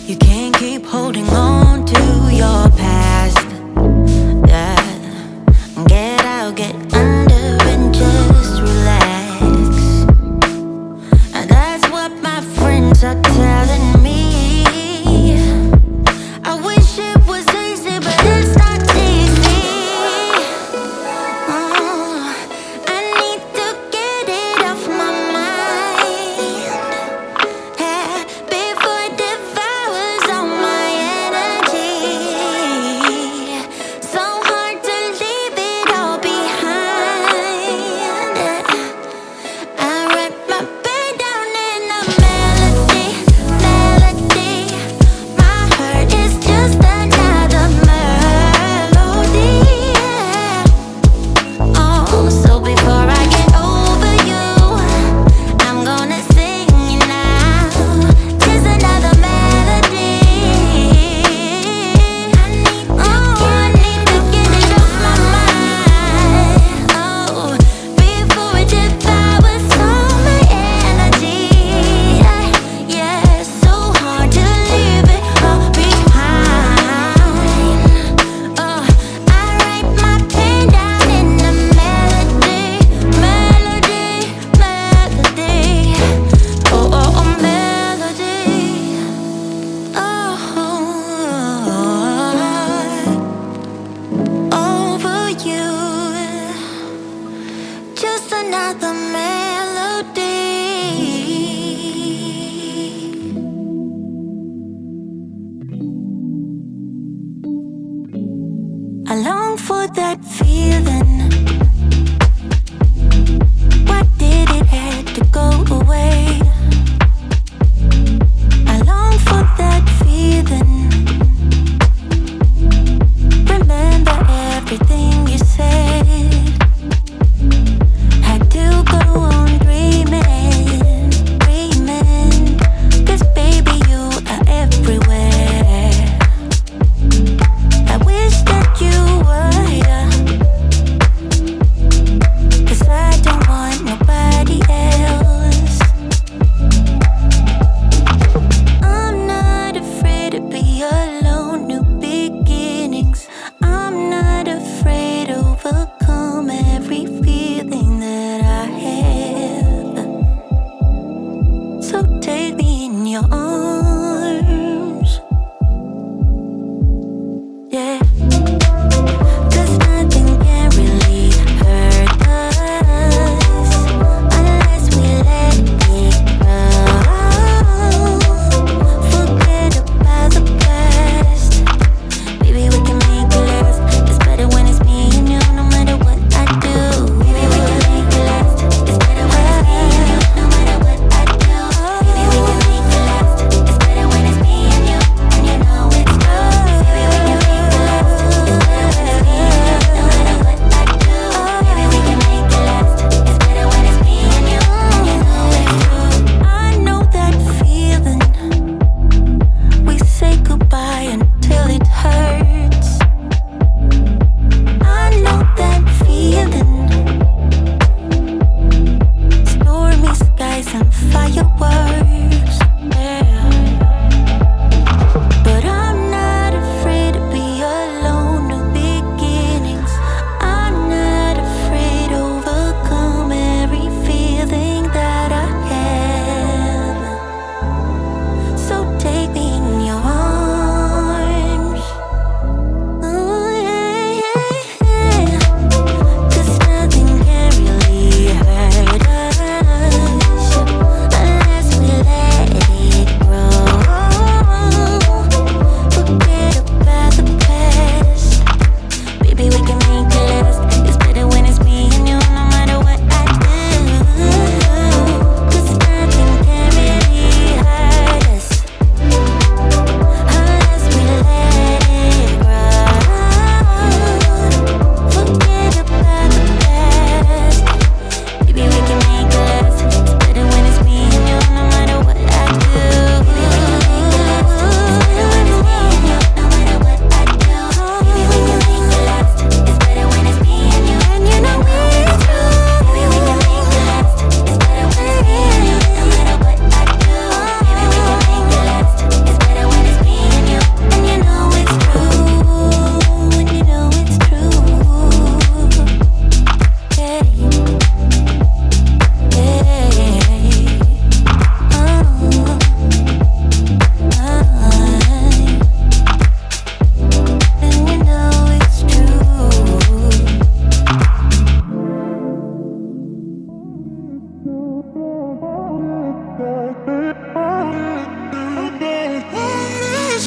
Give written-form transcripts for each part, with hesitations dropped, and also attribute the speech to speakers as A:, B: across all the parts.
A: You can't keep holding on to your past. Yeah. Get out, get under and just relax. And that's what my friends are telling me. I wish it was easy, but it's not easy. I need to get it off my mind, before it devours all my energy. So hard to leave it all behind. I write my pain down in a melody, melody. My hurt is just another melody. Oh, so before I get over you, I'm gonna sing it now. Just another melody. I need to get it off my mind. Oh, before it devours all my energy. Yeah, so hard to leave it all behind. Oh, I write my pain down in a melody, melody, melody. Oh, oh, oh, melody. Oh, over you. Just another melody. I long for that feeling. Why did it have to go away? I long for that feeling. Remember everything you said. Had to go on dreaming, dreaming. 'Cause baby, you are everywhere. I wish that you were here.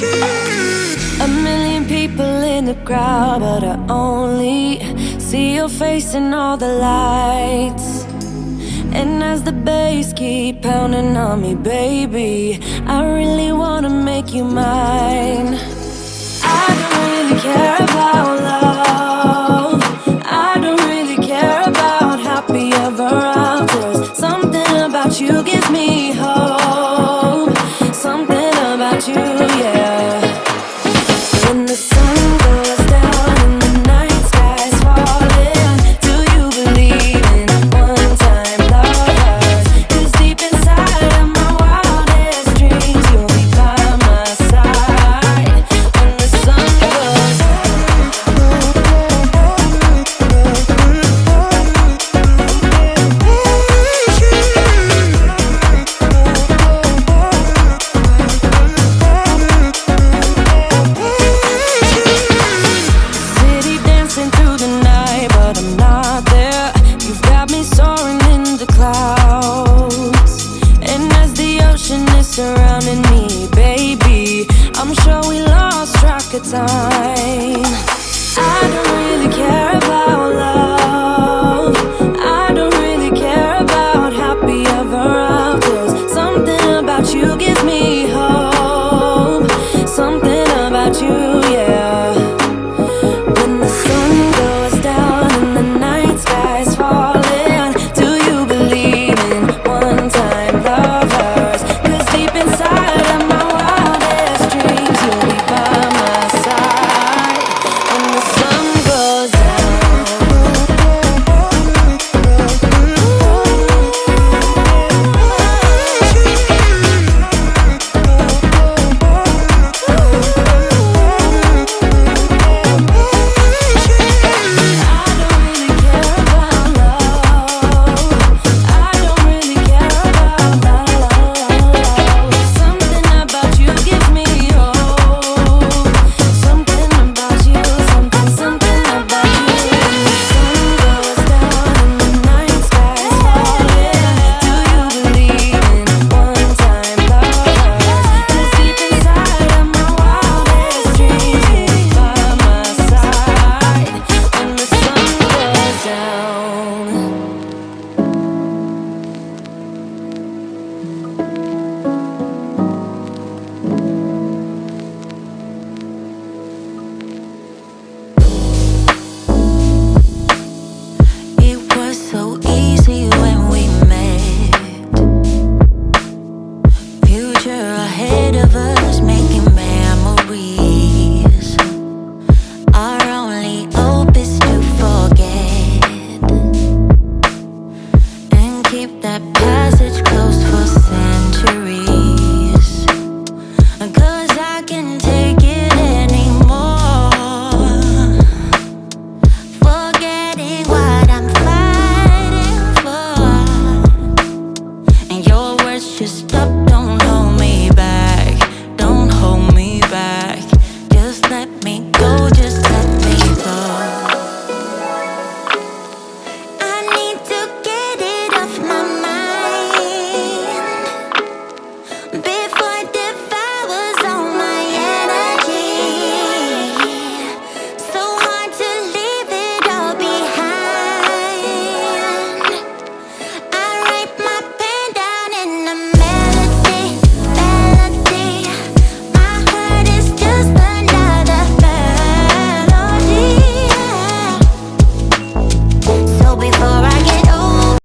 A: A million people in the crowd, but I only see your face in all the lights. And as the bass keep pounding on me, baby, I really wanna make you mine. I don't really care about love. I don't really care about happy ever afters. Something about you gives me hope. Something about you, yeah. When the sun goes down and the night sky's falling, do you believe in one-time lovers? 'Cause deep inside of my wildest dreams, you'll be by my side. When the sun goes surrounding me, baby. I'm sure we lost track of time.